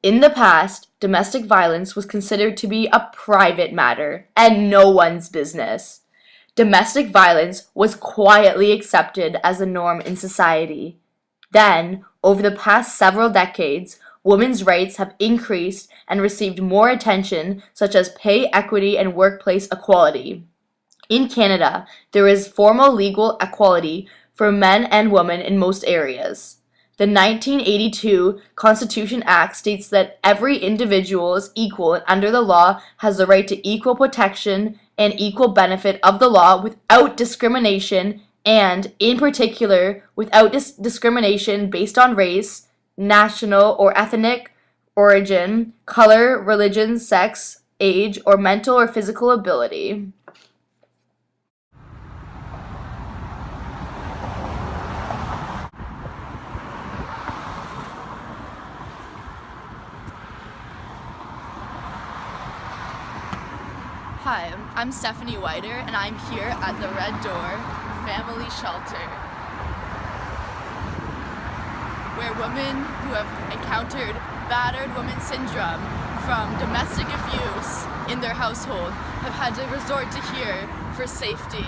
In the past, domestic violence was considered to be a private matter and no one's business. Domestic violence was quietly accepted as a norm in society. Then, over the past several decades, women's rights have increased and received more attention, such as pay equity and workplace equality. In Canada, there is formal legal equality for men and women in most areas. The 1982 Constitution Act states that every individual is equal and under the law has the right to equal protection and equal benefit of the law without discrimination and, in particular, without discrimination based on race, national or ethnic origin, color, religion, sex, age, or mental or physical ability. Hi, I'm Stephanie Whiter, and I'm here at the Red Door Family Shelter, where women who have encountered battered woman syndrome from domestic abuse in their household have had to resort to here for safety.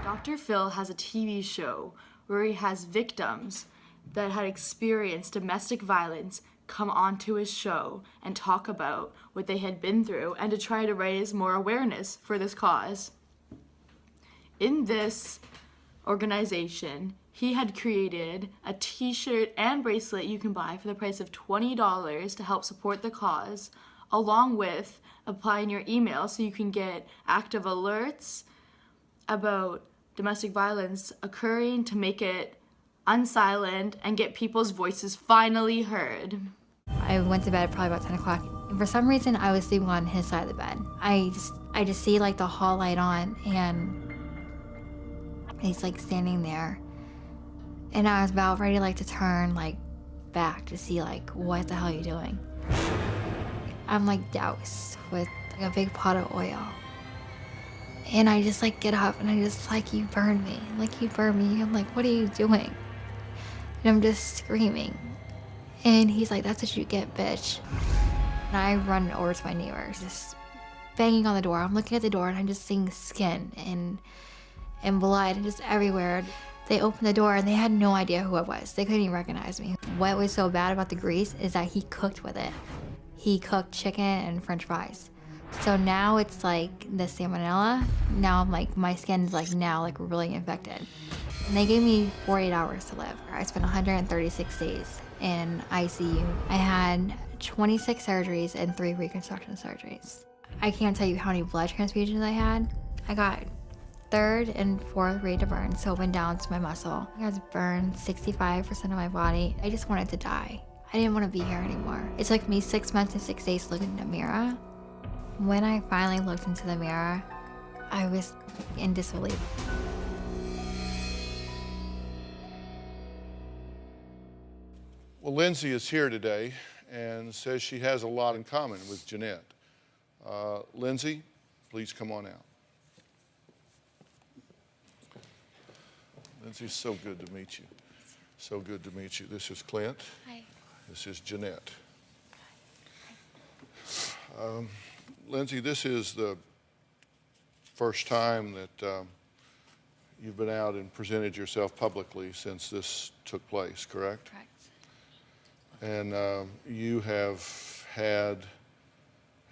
Dr. Phil has a TV show where he has victims that had experienced domestic violence come onto his show and talk about what they had been through and to try to raise more awareness for this cause. In this organization, he had created a t-shirt and bracelet you can buy for the price of $20 to help support the cause, along with applying your email so you can get active alerts about domestic violence occurring to make it unsilent and get people's voices finally heard. I went to bed at probably about 10 o'clock. And for some reason, I was sleeping on his side of the bed. I just see like the hall light on, and he's like standing there. And I was about ready like to turn like back to see like what the hell are you doing. I'm like doused with like a big pot of oil. And I just like get up and I just like, you burned me. Like, you burned me. I'm like, what are you doing? And I'm just screaming. And he's like, that's what you get, bitch. And I run over to my neighbors, just banging on the door. I'm looking at the door and I'm just seeing skin and blood and just everywhere. They opened the door and they had no idea who I was. They couldn't even recognize me. What was so bad about the grease is that he cooked with it. He cooked chicken and french fries. So now it's like the salmonella. Now I'm like, my skin is like now like really infected. And they gave me 48 hours to live. I spent 136 days in ICU. I had 26 surgeries and 3 reconstruction surgeries. I can't tell you how many blood transfusions I had. I got 3rd and 4th grade to burn, so it went down to my muscle. I was burned 65% of my body. I just wanted to die. I didn't want to be here anymore. It took me 6 months and 6 days to look in the mirror. When I finally looked into the mirror, I was in disbelief. Well, Lindsay is here today and says she has a lot in common with Jeanette. Lindsay, please come on out. Lindsay, so good to meet you. So good to meet you. This is Clint. Hi. This is Jeanette. Lindsay, this is the first time that you've been out and presented yourself publicly since this took place, correct? Correct. And you have had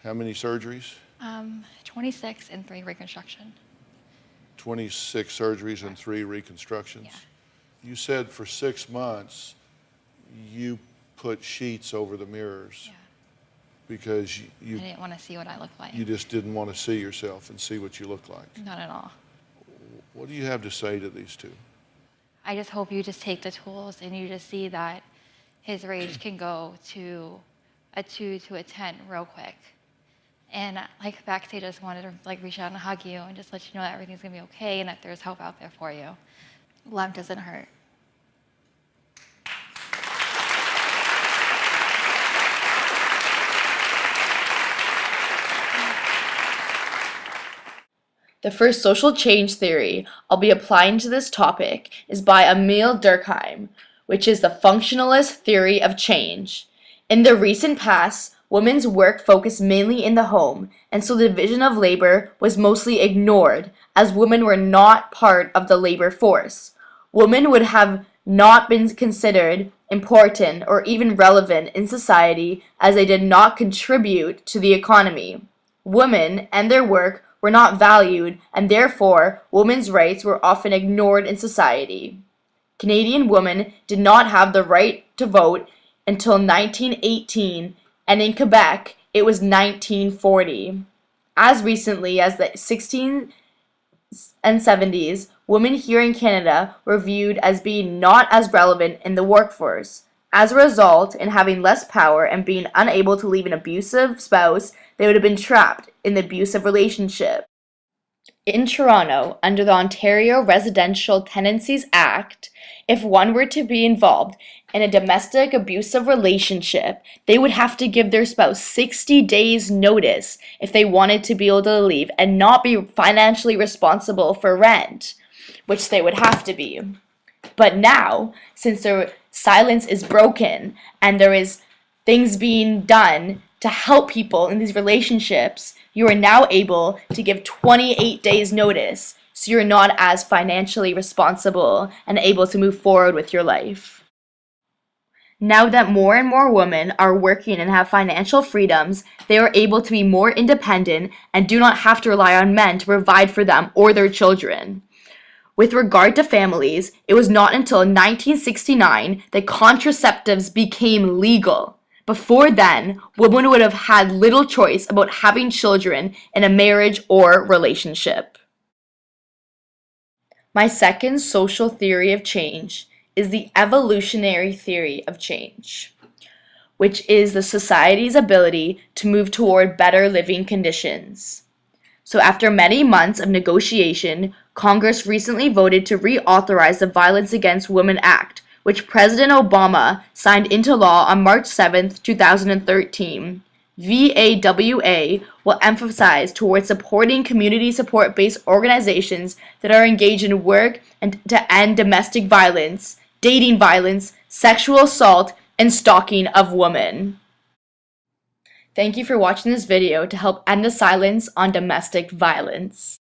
how many surgeries? 26 and 3 reconstruction. 26 surgeries and 3 reconstructions? Yeah. You said for 6 months you put sheets over the mirrors. Yeah. Because I didn't want to see what I looked like. you just didn't want to see yourself and see what you look like. Not at all. What do you have to say to these two? I just hope you just take the tools and you just see that his rage can go to a 2 to a 10 real quick. And like backstage, I just wanted to like reach out and hug you and just let you know that everything's gonna be okay and that there's help out there for you. Love doesn't hurt. The first social change theory I'll be applying to this topic is by Emil Durkheim, which is the functionalist theory of change. In the recent past, women's work focused mainly in the home, and so the division of labor was mostly ignored, as women were not part of the labor force. Women would have not been considered important or even relevant in society as they did not contribute to the economy. Women and their work were not valued, and therefore women's rights were often ignored in society. Canadian women did not have the right to vote until 1918, and in Quebec it was 1940. As recently as the 16 and 70s, women here in Canada were viewed as being not as relevant in the workforce. As a result, in having less power and being unable to leave an abusive spouse, they would have been trapped in the abusive relationship. In Toronto, under the Ontario Residential Tenancies Act, if one were to be involved in a domestic abusive relationship, they would have to give their spouse 60 days notice if they wanted to be able to leave and not be financially responsible for rent, which they would have to be. But now, since their silence is broken and there is things being done to help people in these relationships, you are now able to give 28 days notice, so you're not as financially responsible and able to move forward with your life. Now that more and more women are working and have financial freedoms, they are able to be more independent and do not have to rely on men to provide for them or their children. With regard to families, it was not until 1969 that contraceptives became legal. Before then, women would have had little choice about having children in a marriage or relationship. My second social theory of change is the evolutionary theory of change, which is the society's ability to move toward better living conditions. So after many months of negotiation, Congress recently voted to reauthorize the Violence Against Women Act, which President Obama signed into law on March 7, 2013. VAWA will emphasize towards supporting community support-based organizations that are engaged in work and to end domestic violence, dating violence, sexual assault, and stalking of women. Thank you for watching this video to help end the silence on domestic violence.